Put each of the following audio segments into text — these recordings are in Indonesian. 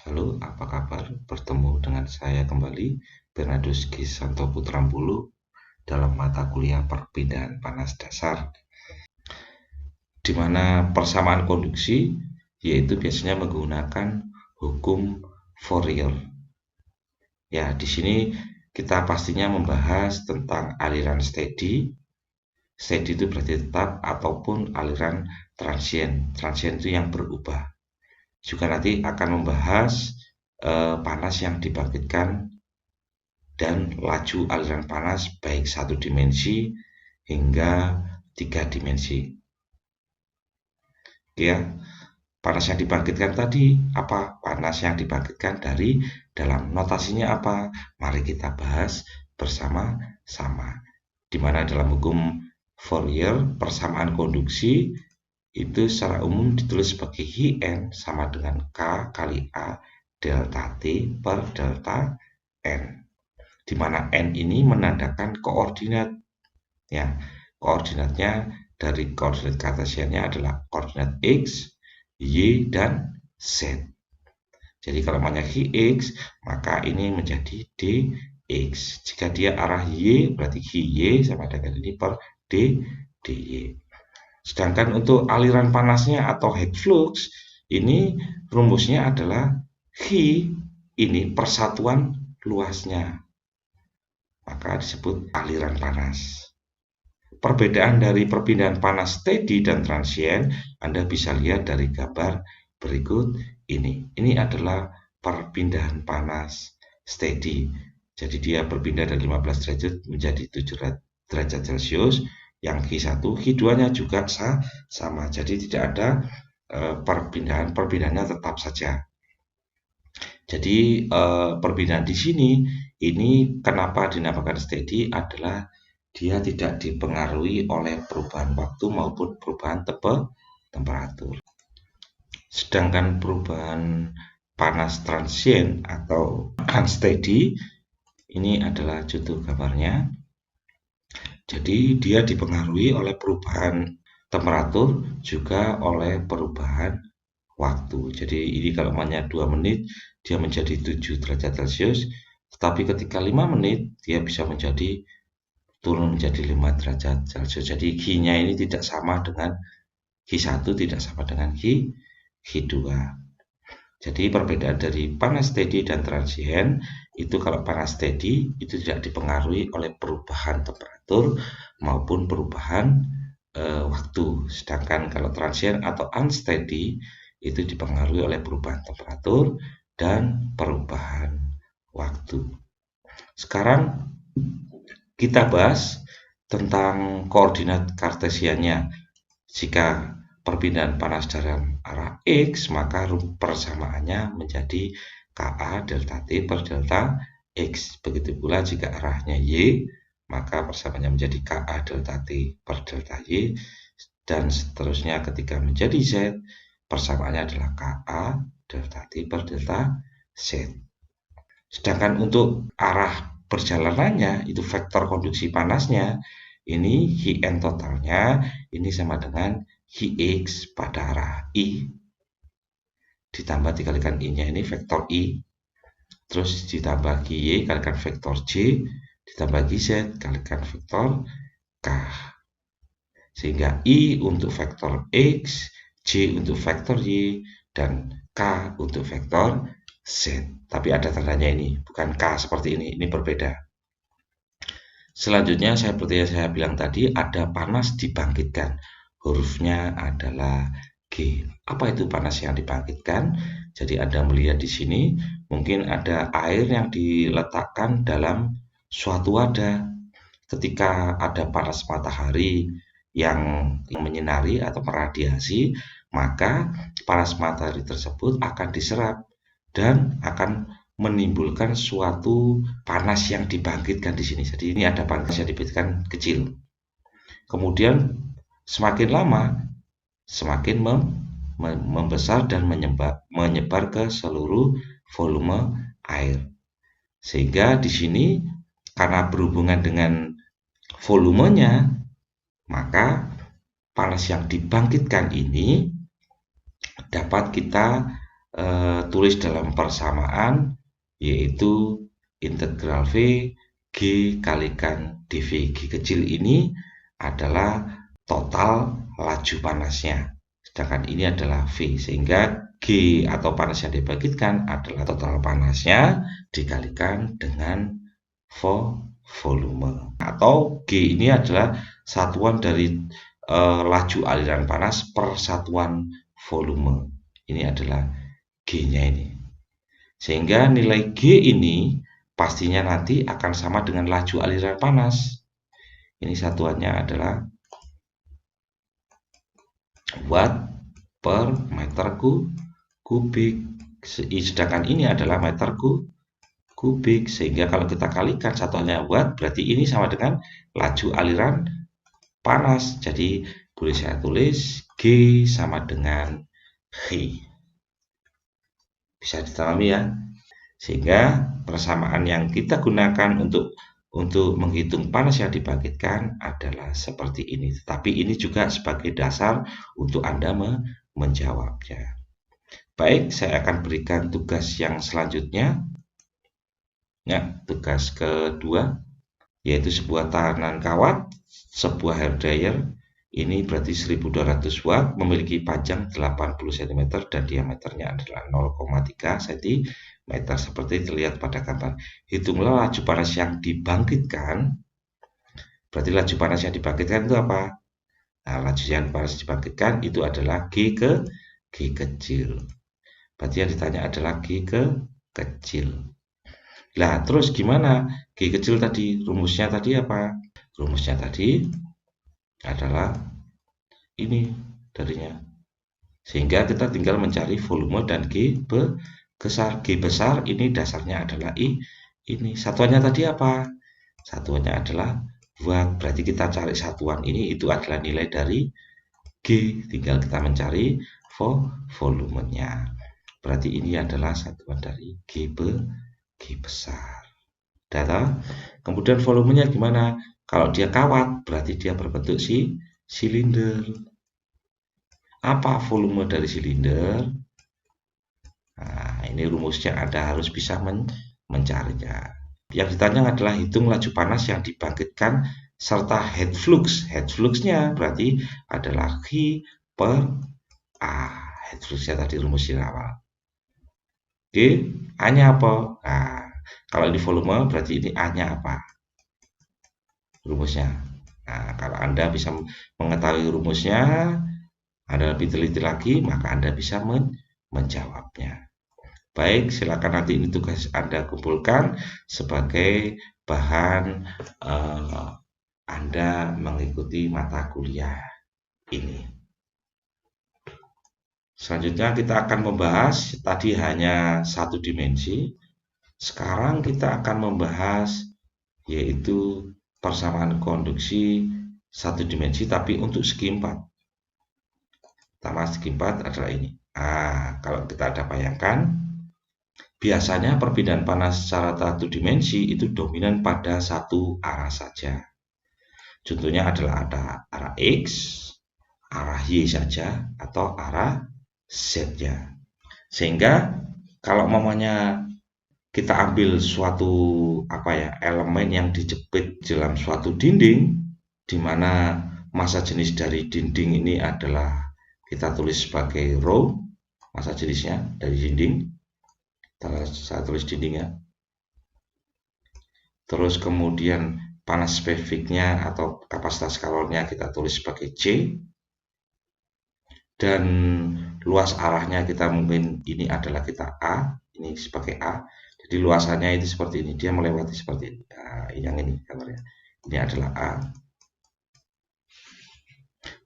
Halo, apa kabar? Bertemu dengan saya kembali, Bernardus Gisanto Putrambulu, dalam mata kuliah perpindahan panas dasar, di mana persamaan konduksi yaitu biasanya menggunakan hukum Fourier. Ya, di sini kita pastinya membahas tentang aliran steady. Steady itu berarti tetap ataupun aliran transient. Transient itu yang berubah. Juga nanti akan membahas panas yang dibangkitkan dan laju aliran panas baik satu dimensi hingga 3 dimensi. Ya, panas yang dibangkitkan tadi apa? Panas yang dibangkitkan dari dalam notasinya apa? Mari kita bahas bersama-sama. Di mana dalam hukum Fourier persamaan konduksi itu secara umum ditulis sebagai Hn sama dengan K kali A delta T per delta N, di mana N ini menandakan koordinat. Ya, koordinatnya dari koordinat kartesiannya adalah koordinat X, Y, dan Z. Jadi kalau namanya X, maka ini menjadi dx. Jika dia arah Y, berarti Y sama dengan ini per dy. Sedangkan untuk aliran panasnya atau heat flux, ini rumusnya adalah Hi, ini persatuan luasnya. Maka disebut aliran panas. Perbedaan dari perpindahan panas steady dan transient Anda bisa lihat dari gambar berikut ini. Ini adalah perpindahan panas steady. Jadi dia berpindah dari 15 derajat menjadi 7 derajat Celcius. Yang Q1, Q2-nya juga sama. Jadi tidak ada perpindahannya tetap saja. Jadi perpindahan di sini ini kenapa dinamakan steady adalah dia tidak dipengaruhi oleh perubahan waktu maupun perubahan temperatur. Sedangkan perubahan panas transient atau unsteady ini adalah judul gambarnya. Jadi dia dipengaruhi oleh perubahan temperatur juga oleh perubahan waktu. Jadi ini kalau namanya 2 menit dia menjadi 7 derajat Celcius, tetapi ketika 5 menit dia bisa menjadi turun menjadi 5 derajat Celcius. Jadi Q-nya ini tidak sama dengan Q1, tidak sama dengan Q2. Jadi perbedaan dari panas steady dan transient itu kalau panas steady itu tidak dipengaruhi oleh perubahan temperatur maupun perubahan waktu. Sedangkan kalau transient atau unsteady itu dipengaruhi oleh perubahan temperatur dan perubahan waktu. Sekarang kita bahas tentang koordinat kartesiannya. Jika perpindahan panas dalam arah X, maka persamaannya menjadi Ka delta T per delta X. Begitu pula jika arahnya Y, maka persamaannya menjadi Ka delta T per delta Y. Dan seterusnya ketika menjadi Z, persamaannya adalah Ka delta T per delta Z. Sedangkan untuk arah perjalanannya itu vektor konduksi panasnya ini Hn totalnya ini sama dengan Hx pada arah I ditambah dikalikan I-nya ini vektor I, terus ditambah Ky kalikan vektor J ditambah Gz kalikan vektor K, sehingga I untuk vektor X, J untuk vektor Y, dan K untuk vektor Z. Tapi ada tandanya ini, bukan K seperti ini berbeda. Selanjutnya seperti yang saya bilang tadi, ada panas dibangkitkan. Hurufnya adalah G. Apa itu panas yang dibangkitkan? Jadi Anda melihat di sini, mungkin ada air yang diletakkan dalam suatu wadah. Ketika ada panas matahari yang menyinari atau meradiasi, maka panas matahari tersebut akan diserap dan akan menimbulkan suatu panas yang dibangkitkan di sini. Jadi ini ada panas yang dibangkitkan kecil. Kemudian semakin lama semakin membesar dan menyebar ke seluruh volume air. Sehingga di sini karena berhubungan dengan volumenya, maka panas yang dibangkitkan ini dapat kita tulis dalam persamaan, yaitu integral V G kalikan dV. G kecil ini adalah total laju panasnya, sedangkan ini adalah V, sehingga G atau panas yang dibangkitkan adalah total panasnya dikalikan dengan volume, atau G ini adalah satuan dari laju aliran panas per satuan volume. Ini adalah G-nya ini. Sehingga nilai G ini pastinya nanti akan sama dengan laju aliran panas. Ini satuannya adalah watt per meter kubik. Sedangkan ini adalah meter kubik. Sehingga kalau kita kalikan satuannya watt, berarti ini sama dengan laju aliran panas. Jadi boleh saya tulis G sama dengan H. Bisa dipahami ya. Sehingga persamaan yang kita gunakan untuk menghitung panas yang dibangkitkan adalah seperti ini. Tetapi ini juga sebagai dasar untuk Anda menjawabnya. Baik, saya akan berikan tugas yang selanjutnya. Ya, tugas kedua, yaitu sebuah tahanan kawat, sebuah hair dryer. Ini berarti 1200 watt, memiliki panjang 80 cm dan diameternya adalah 0,3 cm, seperti terlihat pada gambar. Hitunglah laju panas yang dibangkitkan. Berarti laju panas yang dibangkitkan itu apa? Nah, laju yang panas dibangkitkan itu adalah G kecil. Berarti yang ditanya adalah G kecil. Nah, terus gimana? G kecil tadi, rumusnya tadi apa? Rumusnya tadi adalah ini darinya. Sehingga kita tinggal mencari volume dan G besar. G besar ini dasarnya adalah ini. Satuannya tadi apa? Satuannya adalah watt. Berarti kita cari satuan ini, itu adalah nilai dari G. Tinggal kita mencari volumenya. Berarti ini adalah satuan dari G besar. Data. Kemudian volumenya gimana? Kalau dia kawat, berarti dia berbentuk silinder. Apa volume dari silinder? Nah, ini rumusnya Anda harus bisa mencarinya. Yang ditanya adalah hitung laju panas yang dibangkitkan serta head flux. Head fluxnya berarti adalah Q per A. Head fluxnya tadi rumusnya awal. Oke, A-nya apa? Nah, kalau ini volume berarti ini A-nya apa? Rumusnya. Nah, kalau Anda bisa mengetahui rumusnya, Anda lebih teliti lagi, maka Anda bisa menjawabnya. Baik, silakan nanti ini tugas Anda kumpulkan sebagai bahan Anda mengikuti mata kuliah ini. Selanjutnya kita akan membahas, tadi hanya satu dimensi, sekarang kita akan membahas yaitu persamaan konduksi satu dimensi tapi untuk segi 4. Pertama segi 4 adalah ini. Nah, kalau kita ada bayangkan, biasanya perpindahan panas secara satu dimensi itu dominan pada satu arah saja. Contohnya adalah ada arah X, arah Y saja, atau arah Z-nya. Sehingga kalau mamanya kita ambil suatu elemen yang dijepit dalam suatu dinding, di mana massa jenis dari dinding ini adalah kita tulis sebagai rho, massa jenisnya dari dinding. Saya tulis dindingnya. Terus kemudian panas spesifiknya atau kapasitas kalornya kita tulis sebagai C. Dan luas arahnya kita mungkin ini adalah kita A, ini sebagai A. Jadi luasannya itu seperti ini, dia melewati seperti ini. Nah, yang ini gambarnya. Ini adalah A.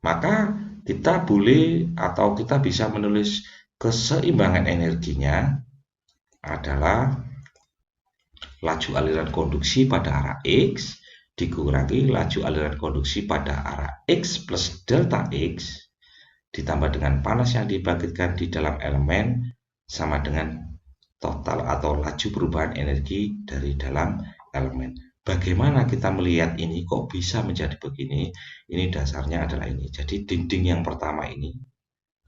Maka kita boleh atau kita bisa menulis keseimbangan energinya adalah laju aliran konduksi pada arah X dikurangi laju aliran konduksi pada arah X plus delta X ditambah dengan panas yang dibangkitkan di dalam elemen sama dengan total atau laju perubahan energi dari dalam elemen. Bagaimana kita melihat ini kok bisa menjadi begini? Ini dasarnya adalah ini. Jadi dinding yang pertama ini,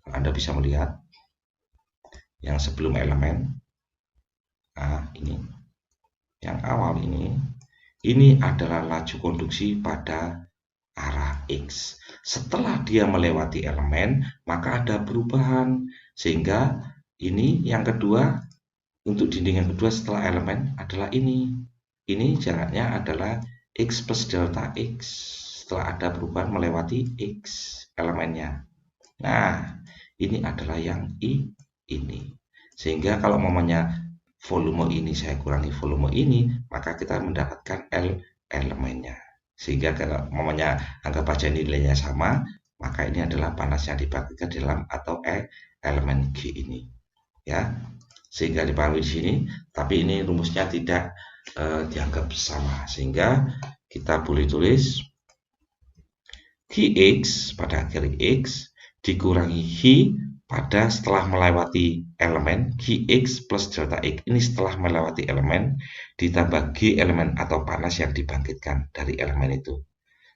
Anda bisa melihat yang sebelum elemen. Nah, ini yang awal ini adalah laju konduksi pada arah X. Setelah dia melewati elemen, maka ada perubahan, sehingga ini yang kedua, untuk dinding yang kedua setelah elemen adalah ini jaraknya adalah X plus delta X setelah ada perubahan melewati X elemennya. Nah, ini adalah yang ini. Sehingga kalau momennya volume ini saya kurangi volume ini, maka kita mendapatkan L elemennya. Sehingga kalau momennya anggap aja nilainya sama, maka ini adalah panas yang dibagi ke dalam atau elemen G ini. Ya, sehingga dipahami di sini, tapi ini rumusnya tidak dianggap sama, sehingga kita boleh tulis Qx pada akhir X dikurangi H pada setelah melewati elemen Qx plus delta X ini setelah melewati elemen ditambah G elemen atau panas yang dibangkitkan dari elemen itu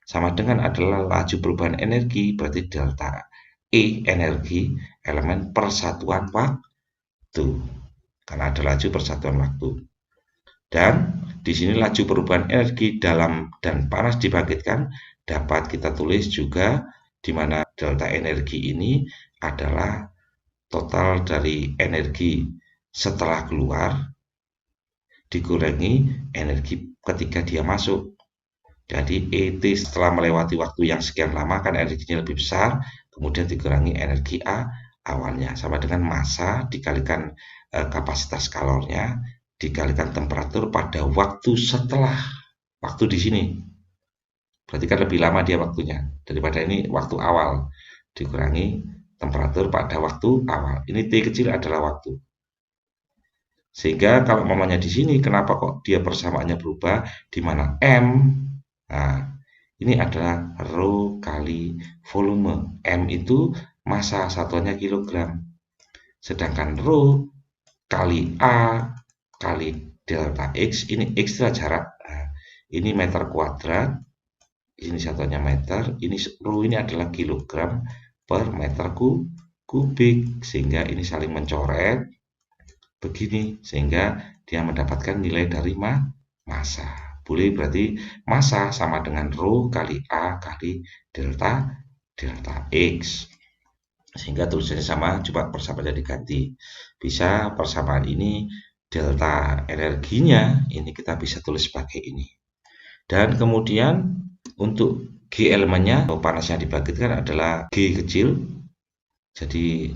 sama dengan adalah laju perubahan energi, berarti delta E energi elemen persatuan waktu karena ada laju persatuan waktu. Dan di sini laju perubahan energi dalam dan panas dibangkitkan dapat kita tulis juga di mana delta energi ini adalah total dari energi setelah keluar dikurangi energi ketika dia masuk. Jadi ET setelah melewati waktu yang sekian lama kan energinya lebih besar, kemudian dikurangi energi A awalnya sama dengan massa dikalikan kapasitas kalornya dikalikan temperatur pada waktu setelah waktu di sini. Berarti kan lebih lama dia waktunya daripada ini waktu awal dikurangi temperatur pada waktu awal. Ini T kecil adalah waktu. Sehingga kalau mamanya di sini kenapa kok dia persamaannya berubah di mana M? Nah, ini adalah rho kali volume. M itu massa satuannya kilogram. Sedangkan rho kali A kali delta X, ini X adalah jarak. Nah, ini meter kuadrat, ini satuannya meter, ini rho ini adalah kilogram per meter kubik, sehingga ini saling mencoret begini, sehingga dia mendapatkan nilai dari massa. Boleh berarti massa sama dengan rho kali A kali delta X. Sehingga tulisannya sama, coba persamaannya diganti. Bisa persamaan ini delta energinya ini kita bisa tulis sebagai ini. Dan kemudian untuk G elemennya atau panas yang dibangkitkan adalah G kecil. Jadi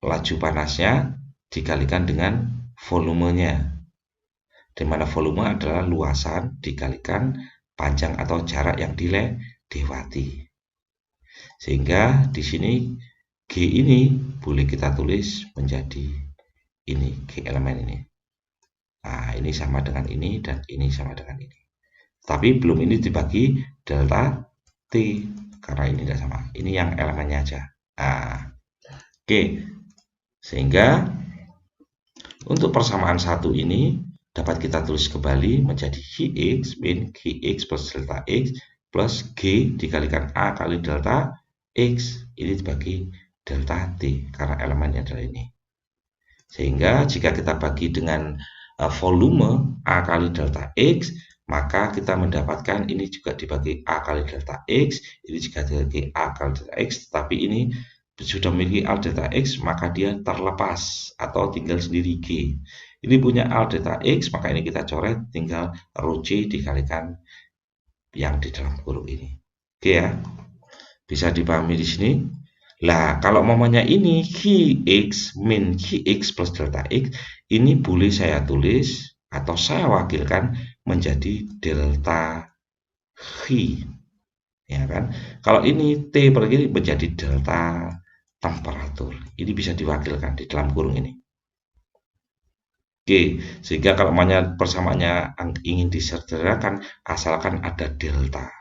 laju panasnya dikalikan dengan volumenya. Di mana volume adalah luasan dikalikan panjang atau jarak yang dilewati. Sehingga di sini G ini boleh kita tulis menjadi ini, G elemen ini. Nah, ini sama dengan ini dan ini sama dengan ini. Tapi belum ini dibagi delta T karena ini tidak sama. Ini yang elemennya aja. Nah, oke. Sehingga untuk persamaan satu ini dapat kita tulis kembali menjadi Qx min Qx plus delta X plus G dikalikan A kali delta X ini dibagi delta T karena elemennya adalah ini. Sehingga jika kita bagi dengan volume A kali delta X, maka kita mendapatkan ini juga dibagi A kali delta X, ini juga dibagi A kali delta X, tapi ini sudah memiliki A delta X, maka dia terlepas atau tinggal sendiri G. Ini punya A delta X, maka ini kita coret, tinggal rho C dikalikan yang di dalam kurung ini. Oke ya, bisa dipahami di sini. Lah, kalau mamanya ini Qx min Qx plus delta X, ini boleh saya tulis atau saya wakilkan menjadi delta Qi. Ya kan? Kalau ini T per ini menjadi delta temperatur. Ini bisa diwakilkan di dalam kurung ini. Oke, sehingga kalau mamanya persamaannya ingin disederhanakan, asalkan ada delta.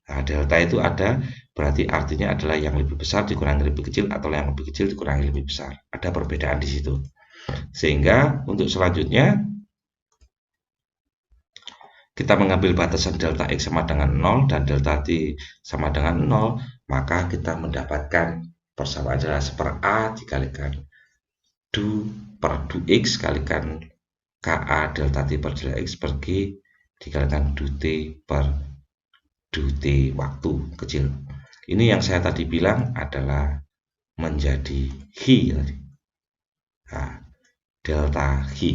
Nah, delta itu ada, berarti artinya adalah yang lebih besar dikurangi lebih kecil atau yang lebih kecil dikurangi lebih besar. Ada perbedaan di situ. Sehingga untuk selanjutnya kita mengambil batasan delta X sama dengan 0 dan delta T sama dengan 0, maka kita mendapatkan persamaan adalah 1/A dikalikan du per du X kalikan KA delta T per delta X per G dikalikan du T per du T waktu kecil. Ini yang saya tadi bilang adalah menjadi Hi tadi. Nah, delta Hi.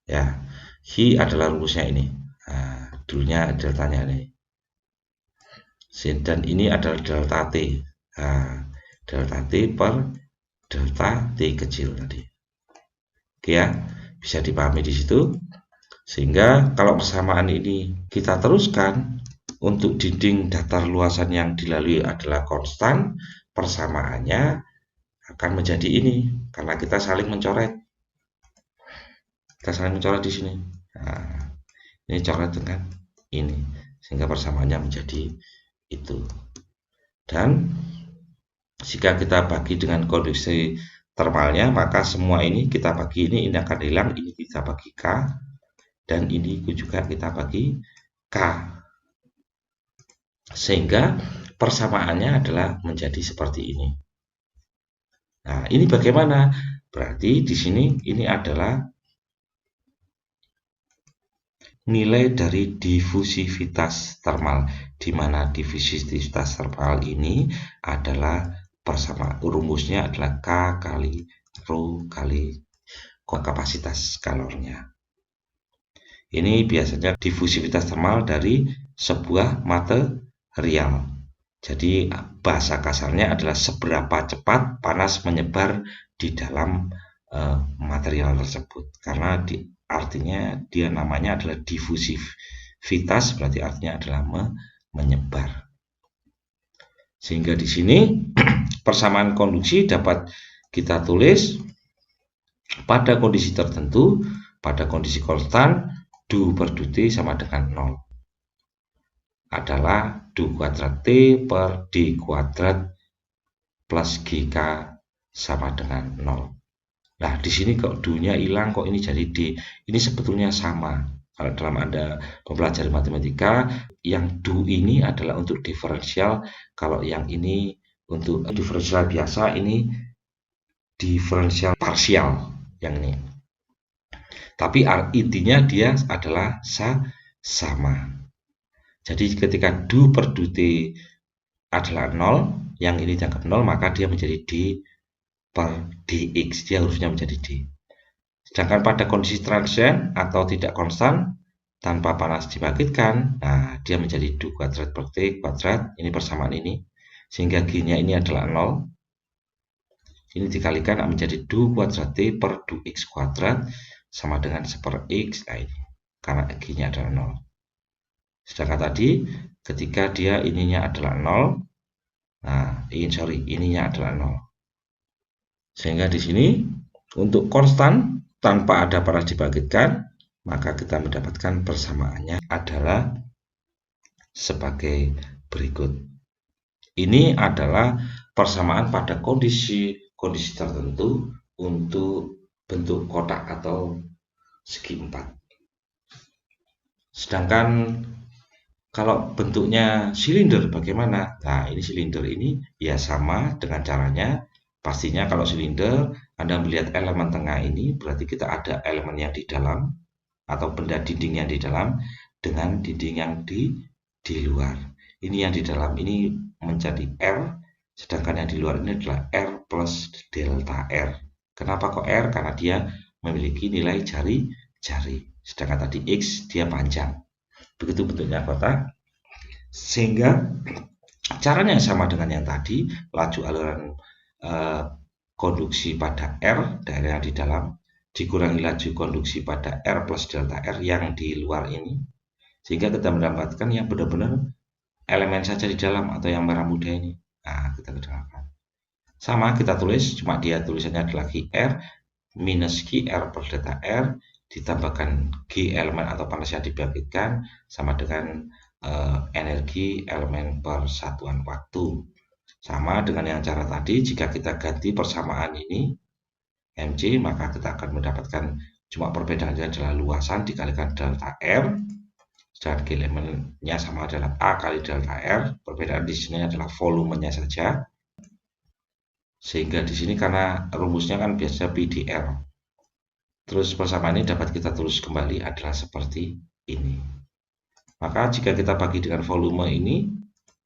Ya, Hi adalah rumusnya ini. Nah, dulunya deltanya ini. Dan ini adalah delta T. Nah, delta T per delta T kecil tadi. Oke ya, bisa dipahami di situ. Sehingga kalau persamaan ini kita teruskan untuk dinding datar luasan yang dilalui adalah konstan, persamaannya akan menjadi ini karena kita saling mencoret. Kita saling mencoret di sini. Nah, ini coret dengan ini sehingga persamaannya menjadi itu. Dan jika kita bagi dengan kondisi termalnya, maka semua ini kita bagi ini akan hilang, ini kita bagi K, dan ini juga kita bagi K. Sehingga persamaannya adalah menjadi seperti ini. Nah, ini bagaimana? Berarti di sini ini adalah nilai dari difusivitas termal, di mana difusivitas termal ini adalah rumusnya adalah K kali Rho kali kapasitas skalornya. Ini biasanya difusivitas termal dari sebuah material. Jadi bahasa kasarnya adalah seberapa cepat panas menyebar di dalam material tersebut. Karena artinya dia namanya adalah difusivitas, berarti artinya adalah menyebar. Sehingga di sini persamaan konduksi dapat kita tulis pada kondisi tertentu, pada kondisi konstan, du per du T sama dengan 0. Adalah du kuadrat T per D kuadrat plus GK sama dengan 0. Nah, di sini kok du-nya hilang, kok ini jadi D. Ini sebetulnya sama. Kalau dalam Anda mempelajari matematika, yang du ini adalah untuk diferensial, kalau yang ini untuk diferensial biasa, ini diferensial parsial yang ini. Tapi intinya dia adalah sama. Jadi ketika du per du T adalah 0, yang ini dianggap 0, maka dia menjadi D per dx, dia harusnya menjadi D. Sedangkan pada kondisi transient atau tidak konstan tanpa panas dibangkitkan, nah dia menjadi du kuadrat per T kuadrat, ini persamaan ini, sehingga G-nya ini adalah 0. Ini dikalikan menjadi du kuadrat T per du x kuadrat sama dengan 1 per x, nah ini, karena G-nya adalah 0. Sedangkan tadi ketika dia ininya adalah 0, nah ininya adalah 0. Sehingga di sini untuk konstan tanpa ada panas dibangkitkan, maka kita mendapatkan persamaannya adalah sebagai berikut. Ini adalah persamaan pada kondisi tertentu untuk bentuk kotak atau segi 4. Sedangkan kalau bentuknya silinder bagaimana? Nah, ini silinder ini ya sama dengan caranya. Pastinya kalau silinder, Anda melihat elemen tengah ini, berarti kita ada elemen yang di dalam, atau benda dinding yang di dalam, dengan dinding yang di luar. Ini yang di dalam ini menjadi R, sedangkan yang di luar ini adalah R plus delta R. Kenapa kok R? Karena dia memiliki nilai jari-jari. Sedangkan tadi X, dia panjang. Begitu bentuknya kotak. Sehingga caranya sama dengan yang tadi, laju aliran konduksi pada R, daerah di dalam, dikurangi laju konduksi pada R plus delta R yang di luar ini, sehingga kita mendapatkan yang benar-benar elemen saja di dalam atau yang merah muda ini. Nah, kita kedapatan. Sama kita tulis, cuma dia tulisannya adalah GR minus GR per delta R ditambahkan G elemen atau panas yang dibangkitkan sama dengan energi elemen per satuan waktu. Sama dengan yang cara tadi, jika kita ganti persamaan ini mc, maka kita akan mendapatkan cuma perbedaannya adalah luasan dikalikan delta R, dan G elemennya sama adalah A kali delta R. Perbedaan di sini adalah volumenya saja. Sehingga di sini karena rumusnya kan biasa PDL. Terus persamaan ini dapat kita tulis kembali adalah seperti ini. Maka jika kita bagi dengan volume ini,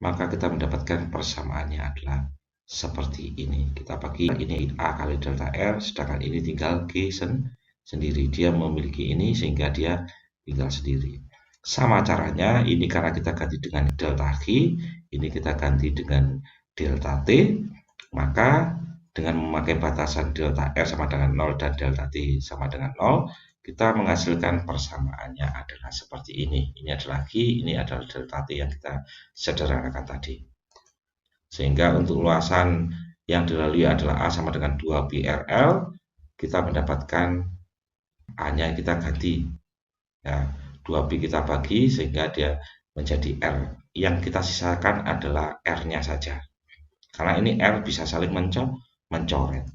maka kita mendapatkan persamaannya adalah seperti ini. Kita bagi ini A kali delta R, sedangkan ini tinggal G sendiri. Dia memiliki ini sehingga dia tinggal sendiri. Sama caranya, ini karena kita ganti dengan delta G, ini kita ganti dengan delta T, maka dengan memakai batasan delta R sama dengan 0 dan delta T sama dengan 0, kita menghasilkan persamaannya adalah seperti ini. Ini adalah G, ini adalah delta T yang kita sederhanakan tadi. Sehingga untuk luasan yang dilalui adalah A sama dengan 2πrl, kita mendapatkan A-nya kita ganti. Ya, 2π kita bagi sehingga dia menjadi R. Yang kita sisakan adalah R-nya saja. Karena ini R bisa saling mencoret.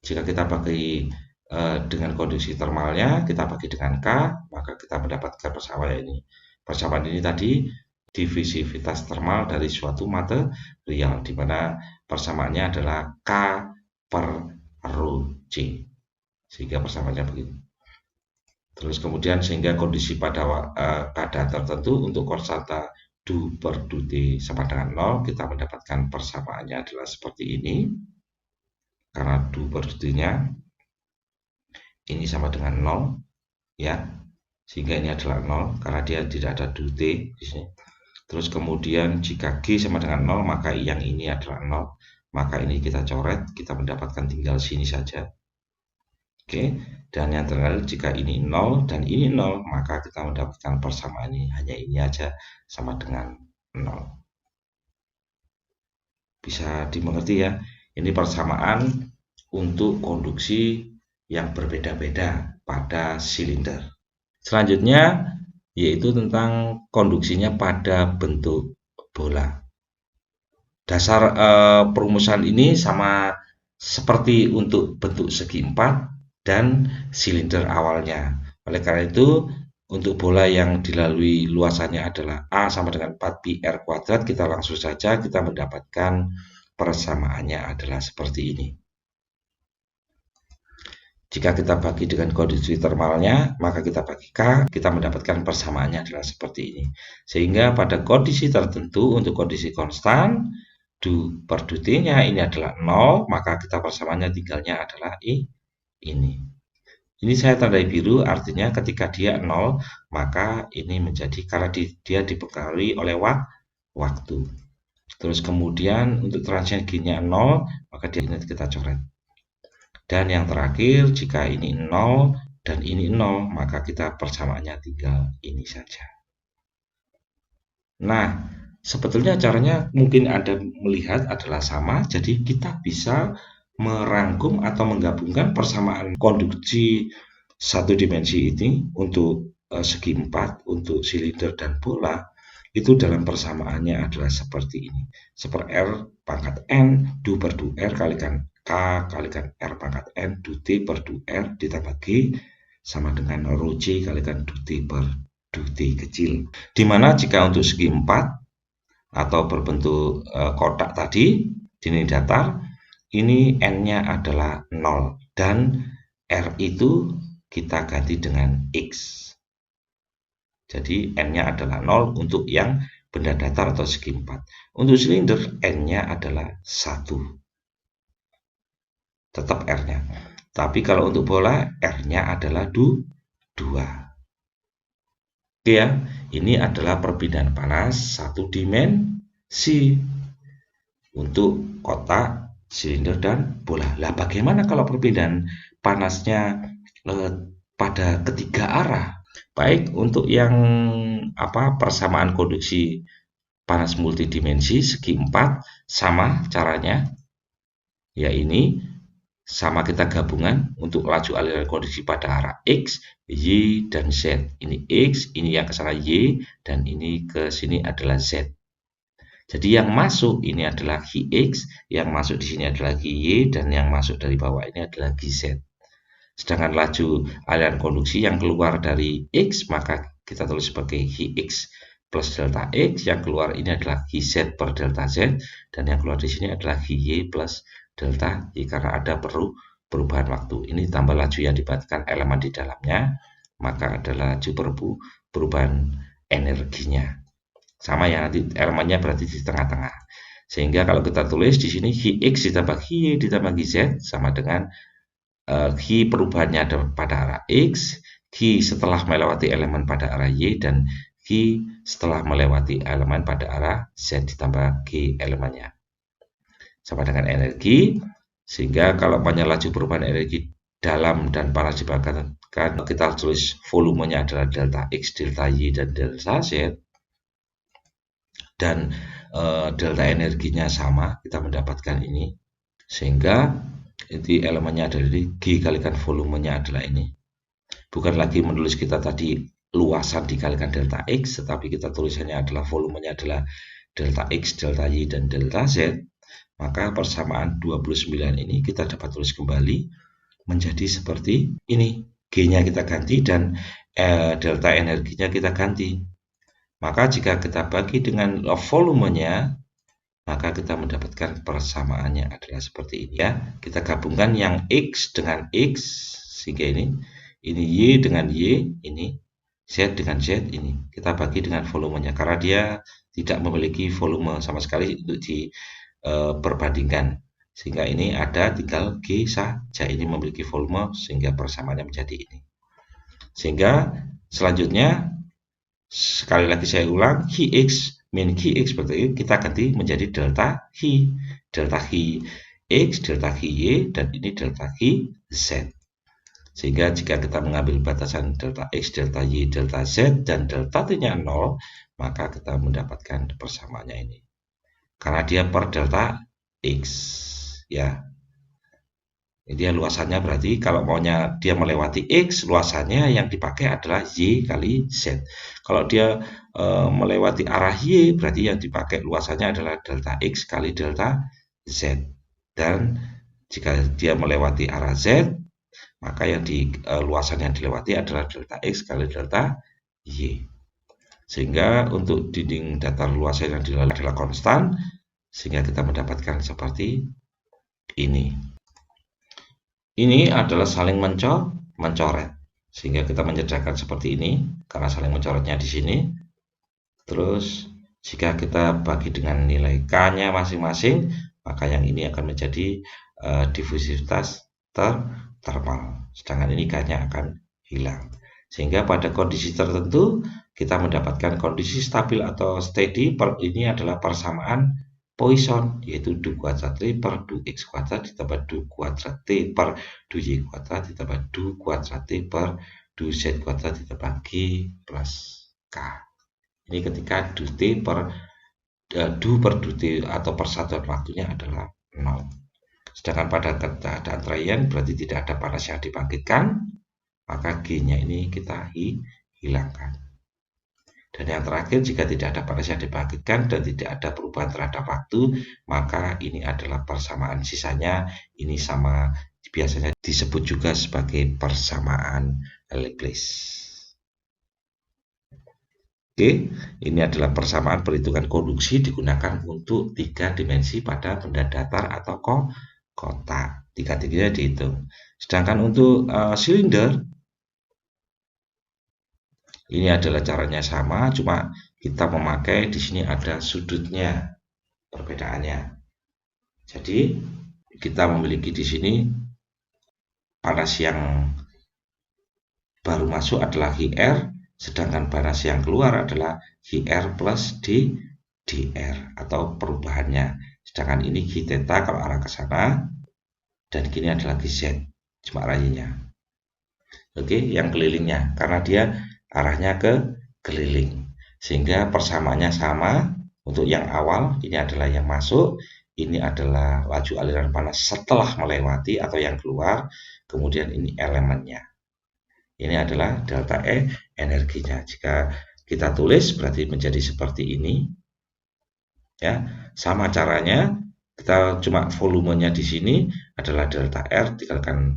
Jika kita bagi dengan kondisi termalnya, kita bagi dengan K, maka kita mendapatkan persamaan ini. Persamaan ini tadi divisivitas termal dari suatu material, di mana persamaannya adalah K per rho C. Sehingga persamaannya begitu. Terus kemudian sehingga kondisi pada keadaan tertentu untuk konstanta du per du T sama dengan 0, kita mendapatkan persamaannya adalah seperti ini. Karena du per du T-nya ini sama dengan 0, ya. Sehingga ini adalah 0 karena dia tidak ada du T di sini. Terus kemudian jika G sama dengan 0, maka yang ini adalah 0. Maka ini kita coret, kita mendapatkan tinggal sini saja. Oke, dan yang terakhir jika ini 0 dan ini 0, maka kita mendapatkan persamaan ini. Hanya ini aja sama dengan 0. Bisa dimengerti ya, ini persamaan untuk konduksi yang berbeda-beda pada silinder. Selanjutnya yaitu tentang konduksinya pada bentuk bola. Dasar perumusan ini sama seperti untuk bentuk segi empat dan silinder awalnya. Oleh karena itu, untuk bola yang dilalui luasannya adalah A sama dengan 4πr kuadrat, kita langsung saja kita mendapatkan persamaannya adalah seperti ini. Jika kita bagi dengan kondisi termalnya, maka kita bagi K, kita mendapatkan persamaannya adalah seperti ini. Sehingga pada kondisi tertentu, untuk kondisi konstan, du per du T-nya ini adalah 0, maka kita persamaannya tinggalnya adalah ini. Ini saya tandai biru, artinya ketika dia 0, maka ini menjadi, karena dia dipengaruhi oleh waktu. Terus kemudian untuk transien G-nya 0, maka dia ini kita coret. Dan yang terakhir, jika ini 0 dan ini 0, maka kita persamaannya tinggal ini saja. Nah, sebetulnya caranya mungkin Anda melihat adalah sama, jadi kita bisa merangkum atau menggabungkan persamaan konduksi satu dimensi ini untuk segi empat, untuk silinder dan bola, itu dalam persamaannya adalah seperti ini. Seper R pangkat N, du per du R kalikan K kalikan R pangkat N, du T per du R ditambah G sama dengan rho C kalikan du T per du T kecil. Dimana jika untuk segi 4 atau berbentuk kotak tadi, dinding datar, ini N-nya adalah 0 dan R itu kita ganti dengan X. Jadi N-nya adalah 0 untuk yang benda datar atau segi 4. Untuk silinder N-nya adalah 1. Tetap R-nya. Tapi kalau untuk bola R-nya adalah 2. Oke ya, ini adalah perpindahan panas satu dimensi untuk kotak, silinder dan bola. Lah bagaimana kalau perpindahan panasnya pada ketiga arah? Baik, untuk yang persamaan konduksi panas multidimensi segi 4 sama caranya. Ya ini sama kita gabungan untuk laju aliran konduksi pada arah X, Y, dan Z. Ini X, ini yang ke sana Y, dan ini ke sini adalah Z. Jadi yang masuk ini adalah X, yang masuk di sini adalah Y, dan yang masuk dari bawah ini adalah Z. Sedangkan laju aliran konduksi yang keluar dari X, maka kita tulis sebagai X plus delta X, yang keluar ini adalah Z per delta Z, dan yang keluar di sini adalah Y plus delta Y karena ada perubahan waktu. Ini tambah laju yang dilibatkan elemen di dalamnya, maka adalah laju perubahan energinya. Sama ya, nanti elemennya berarti di tengah-tengah. Sehingga kalau kita tulis di sini X ditambah Y ditambah Z sama dengan Y perubahannya ada pada arah X, Y setelah melewati elemen pada arah Y, dan Y setelah melewati elemen pada arah Z ditambah G elemennya. Sama dengan energi, sehingga kalau banyak laju perubahan energi dalam dan panas dibakar, kita tulis volumenya adalah delta X, delta Y, dan delta Z, dan delta energinya sama, kita mendapatkan ini, sehingga ini elemennya adalah ini, G kalikan volumenya adalah ini. Bukan lagi menulis kita tadi luasan dikalikan delta X, tetapi kita tulisannya adalah volumenya adalah delta X, delta Y, dan delta Z. Maka persamaan 29 ini kita dapat tulis kembali menjadi seperti ini. G-nya kita ganti dan delta energinya kita ganti. Maka jika kita bagi dengan volumenya, maka kita mendapatkan persamaannya adalah seperti ini ya. Kita gabungkan yang X dengan X, sehingga ini Y dengan Y, ini Z dengan Z, ini. Kita bagi dengan volumenya, karena dia tidak memiliki volume sama sekali untuk diperbandingkan. Sehingga ini ada tinggal G saja, ini memiliki volume, sehingga persamaannya menjadi ini. Sehingga selanjutnya, sekali lagi saya ulang, X min X seperti ini, kita ganti menjadi delta Y. Delta Y X, delta Y, dan ini delta Y Z. Sehingga jika kita mengambil batasan delta X, delta Y, delta Z, dan delta T-nya 0, maka kita mendapatkan persamaannya ini. Karena dia per delta X. Ya. Ini dia luasannya, berarti kalau maunya dia melewati X, luasannya yang dipakai adalah Y kali Z. Kalau dia melewati arah Y, berarti yang dipakai luasannya adalah delta X kali delta Z. Dan jika dia melewati arah Z, maka yang luasan yang dilewati adalah delta X kali delta Y. Sehingga untuk dinding datar luasan yang dilalui adalah konstan, sehingga kita mendapatkan seperti ini. Ini adalah saling mencoret, sehingga kita menyederhanakan seperti ini, karena saling mencoretnya di sini. Terus jika kita bagi dengan nilai K-nya masing-masing, maka yang ini akan menjadi difusivitas termal, sedangkan ini K-nya akan hilang. Sehingga pada kondisi tertentu kita mendapatkan kondisi stabil atau steady. Ini adalah persamaan Poisson, yaitu du kuadrat T per du X kuadrat ditambah du kuadrat T per du Y kuadrat ditambah du kuadrat T per du Z kuadrat ditambah G plus K. Ini ketika du T per du T atau persatuan waktunya adalah 0. Sedangkan pada keadaan Rayleigh berarti tidak ada panas yang dibangkitkan, maka G-nya ini kita hilangkan. Dan yang terakhir, jika tidak ada panas yang dibangkitkan dan tidak ada perubahan terhadap waktu, maka ini adalah persamaan. Sisanya ini sama, biasanya disebut juga sebagai persamaan Laplace. Oke, ini adalah persamaan perhitungan konduksi digunakan untuk 3 dimensi pada benda datar atau kotak. 3-3 dihitung. Sedangkan untuk silinder, ini adalah caranya sama, cuma kita memakai di sini ada sudutnya, perbedaannya. Jadi kita memiliki di sini panas yang baru masuk adalah HR, sedangkan panas yang keluar adalah HR plus DR atau perubahannya. Sedangkan ini G theta kalau arah ke sana, dan gini adalah GZ, cuma rayanya. Oke, yang kelilingnya, karena dia arahnya ke keliling, sehingga persamaannya sama. Untuk yang awal, ini adalah yang masuk, ini adalah laju aliran panas setelah melewati atau yang keluar, kemudian ini elemennya. Ini adalah delta E energinya. Jika kita tulis berarti menjadi seperti ini. Ya, sama caranya, kita cuma volumenya di sini adalah delta R dikalikan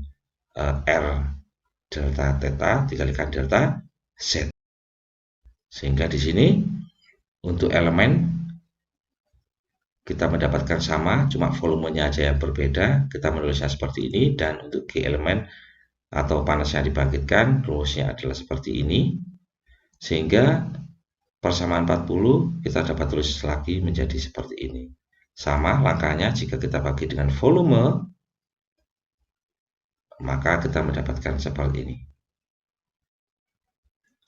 R delta theta dikalikan delta Z. Sehingga di sini untuk elemen kita mendapatkan sama, cuma volumenya aja yang berbeda. Kita menulisnya seperti ini, dan untuk G elemen atau panas yang dibangkitkan, rumusnya adalah seperti ini. Sehingga persamaan 40 kita dapat tulis lagi menjadi seperti ini. Sama langkahnya jika kita bagi dengan volume, maka kita mendapatkan seperti ini.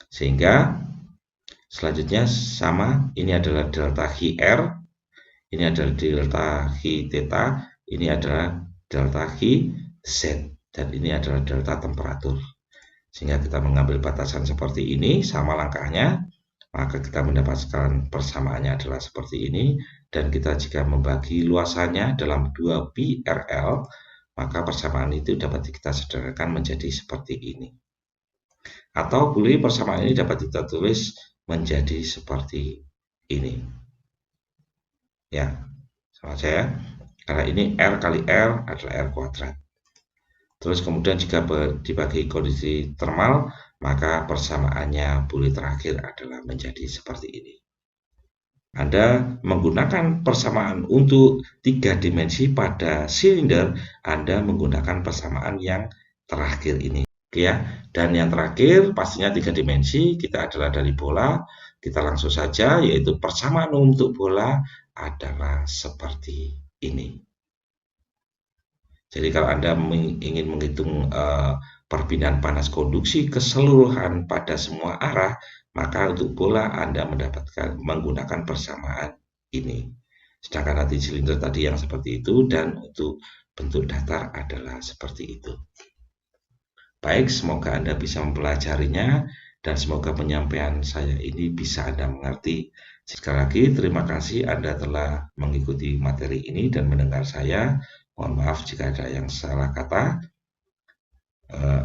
Sehingga selanjutnya sama, ini adalah delta HR, ini adalah delta H theta, ini adalah delta H Z, dan ini adalah delta temperatur. Sehingga kita mengambil batasan seperti ini, sama langkahnya, maka kita mendapatkan persamaannya adalah seperti ini. Dan kita jika membagi luasannya dalam 2 pi RL, maka persamaan itu dapat kita sederhanakan menjadi seperti ini. Atau boleh persamaan ini dapat kita tulis menjadi seperti ini. Ya, sama saya. Karena ini R kali R adalah R kuadrat. Terus kemudian jika dibagi kondisi termal, maka persamaannya boleh terakhir adalah menjadi seperti ini. Anda menggunakan persamaan untuk 3 dimensi pada silinder, Anda menggunakan persamaan yang terakhir ini. Ya, dan yang terakhir pastinya 3 dimensi, kita adalah dari bola. Kita langsung saja, yaitu persamaan untuk bola adalah seperti ini. Jadi kalau Anda ingin menghitung perpindahan panas konduksi keseluruhan pada semua arah, maka untuk bola Anda menggunakan persamaan ini. Sedangkan nanti silinder tadi yang seperti itu, dan untuk bentuk datar adalah seperti itu. Baik, semoga Anda bisa mempelajarinya, dan semoga penyampaian saya ini bisa Anda mengerti. Sekali lagi, terima kasih Anda telah mengikuti materi ini dan mendengar saya. Mohon maaf jika ada yang salah kata.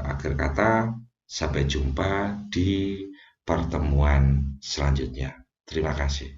Akhir kata, sampai jumpa di pertemuan selanjutnya. Terima kasih.